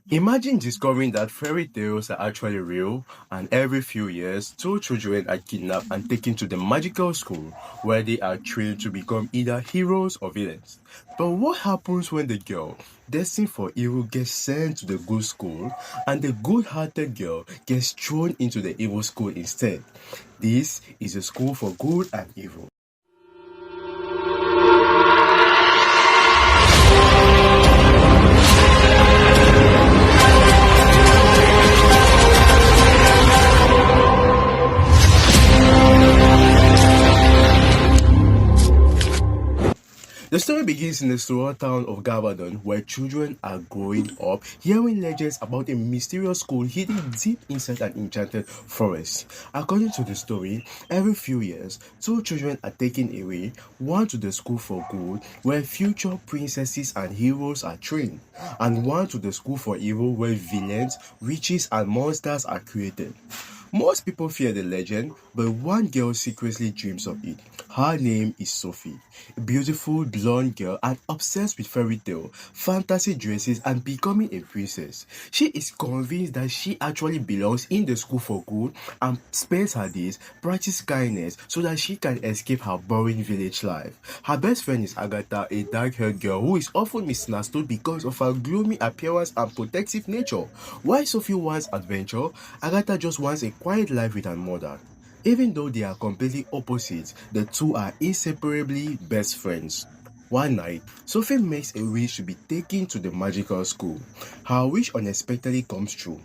Imagine discovering that fairy tales are actually real, and every few years, two children are kidnapped and taken to the magical school where they are trained to become either heroes or villains. But what happens when the girl, destined for evil, gets sent to the good school and the good hearted girl gets thrown into the evil school instead? This is a school for good and evil. The story begins in the small town of Gavardon, where children are growing up hearing legends about a mysterious school hidden deep inside an enchanted forest. According to the story, every few years, two children are taken away, one to the school for good, where future princesses and heroes are trained, and one to the school for evil, where villains, witches, and monsters are created. Most people fear the legend, but one girl secretly dreams of it. Her name is Sophie, a beautiful blonde girl and obsessed with fairy tale, fantasy dresses, and becoming a princess. She is convinced that she actually belongs in the school for good and spends her days practicing kindness so that she can escape her boring village life. Her best friend is Agatha, a dark-haired girl who is often misunderstood because of her gloomy appearance and protective nature. While Sophie wants adventure, Agatha just wants a quiet life with her mother. Even though they are completely opposites, the two are inseparably best friends. One night, Sophie makes a wish to be taken to the magical school. Her wish unexpectedly comes true.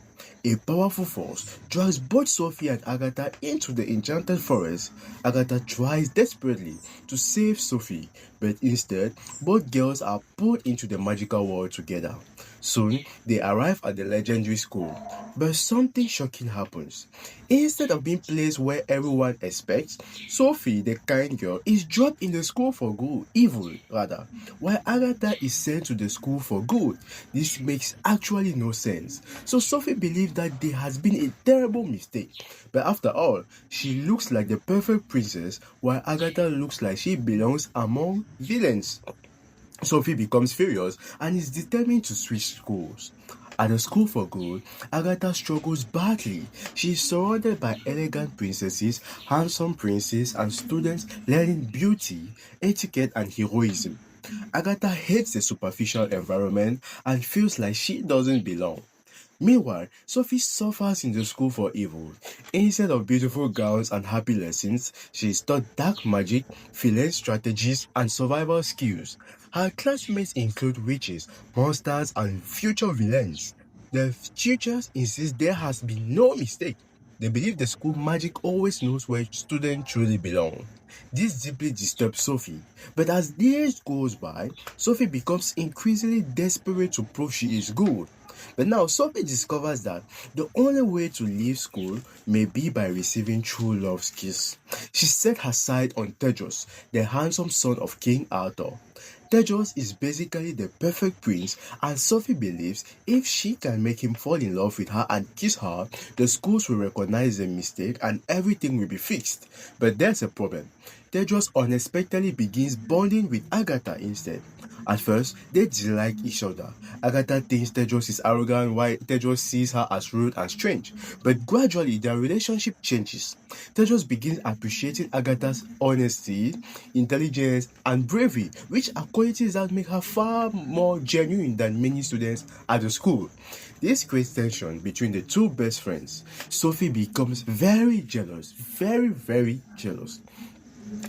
A powerful force drags both Sophie and Agatha into the enchanted forest. Agatha tries desperately to save Sophie, but instead, both girls are pulled into the magical world together. Soon, they arrive at the legendary school, but something shocking happens. Instead of being placed where everyone expects, Sophie, the kind girl, is dropped in the school for good, evil rather, while Agatha is sent to the school for good. This makes actually no sense. So Sophie believes that there has been a terrible mistake, but after all, she looks like the perfect princess, while Agatha looks like she belongs among villains. Sophie becomes furious and is determined to switch schools. At the school for good, Agatha struggles badly. She is surrounded by elegant princesses, handsome princes, and students learning beauty, etiquette, and heroism. Agatha hates the superficial environment and feels like she doesn't belong. Meanwhile, Sophie suffers in the school for evil. Instead of beautiful gowns and happy lessons, she is taught dark magic, villain strategies, and survival skills. Her classmates include witches, monsters, and future villains. The teachers insist there has been no mistake. They believe the school magic always knows where students truly belong. This deeply disturbs Sophie, but as years goes by, Sophie becomes increasingly desperate to prove she is good. But now Sophie discovers that the only way to leave school may be by receiving true love's kiss. She set her sight on Tedros, the handsome son of King Arthur. Tedros is basically the perfect prince, and Sophie believes if she can make him fall in love with her and kiss her, the schools will recognize the mistake and everything will be fixed. But there's a problem. Tedros unexpectedly begins bonding with Agatha instead. At first, they dislike each other. Agatha thinks Tedros is arrogant while Tedros sees her as rude and strange. But gradually, their relationship changes. Tedros begins appreciating Agatha's honesty, intelligence, and bravery, which are qualities that make her far more genuine than many students at the school. This creates tension between the two best friends. Sophie becomes very jealous, very jealous.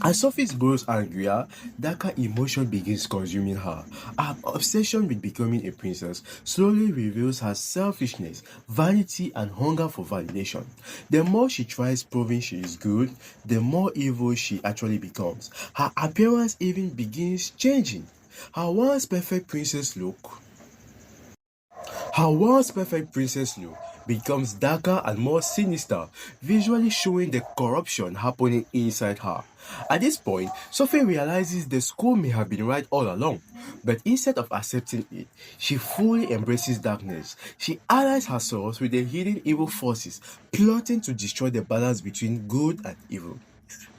As Sophie grows angrier, darker emotion begins consuming her. Her obsession with becoming a princess slowly reveals her selfishness, vanity, and hunger for validation. The more she tries proving she is good, the more evil she actually becomes. Her appearance even begins changing. Her once perfect princess look Her once perfect princess look becomes darker and more sinister, visually showing the corruption happening inside her. At this point, Sophie realizes the school may have been right all along, but instead of accepting it, she fully embraces darkness. She allies herself with the hidden evil forces, plotting to destroy the balance between good and evil.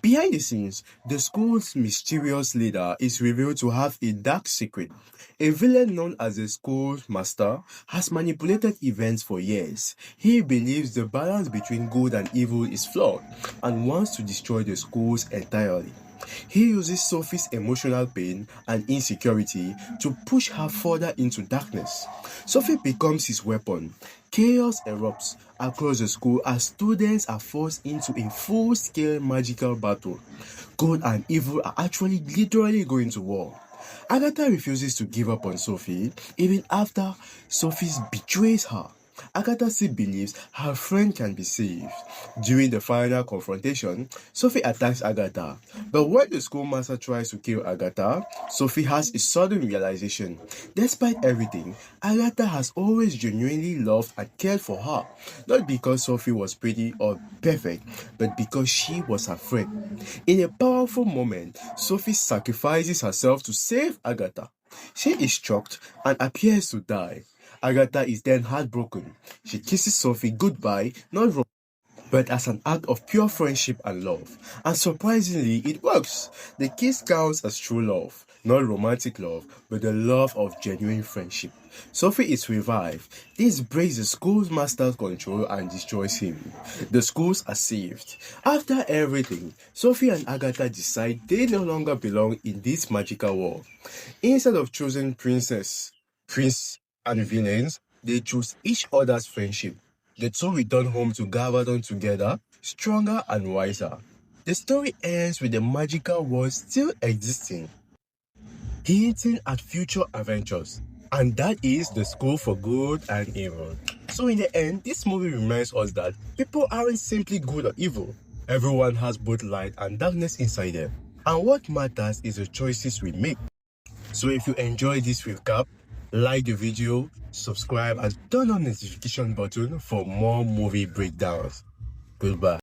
Behind the scenes, the school's mysterious leader is revealed to have a dark secret. A villain known as the school master has manipulated events for years. He believes the balance between good and evil is flawed and wants to destroy the schools entirely. He uses Sophie's emotional pain and insecurity to push her further into darkness. Sophie becomes his weapon. Chaos erupts across the school as students are forced into a full-scale magical battle. Good and evil are actually literally going to war. Agatha refuses to give up on Sophie even after Sophie betrays her. Agatha still believes her friend can be saved. During the final confrontation, Sophie attacks Agatha. But when the schoolmaster tries to kill Agatha, Sophie has a sudden realization. Despite everything, Agatha has always genuinely loved and cared for her. Not because Sophie was pretty or perfect, but because she was her friend. In a powerful moment, Sophie sacrifices herself to save Agatha. She is shocked and appears to die. Agatha is then heartbroken. She kisses Sophie goodbye, not but as an act of pure friendship and love. And surprisingly, it works. The kiss counts as true love, not romantic love, but the love of genuine friendship. Sophie is revived. This breaks the school's master's control and destroys him. The schools are saved. After everything, Sophie and Agatha decide they no longer belong in this magical world. Instead of choosing prince, and villains, they choose each other's friendship. The two return home to Gavardon together, stronger and wiser. The story ends with the magical world still existing, hinting at future adventures. And that is the school for good and evil. So in the end, this movie reminds us that people aren't simply good or evil. Everyone has both light and darkness inside them. And what matters is the choices we make. So if you enjoyed this recap, like the video, subscribe and turn on the notification button for more movie breakdowns. Goodbye.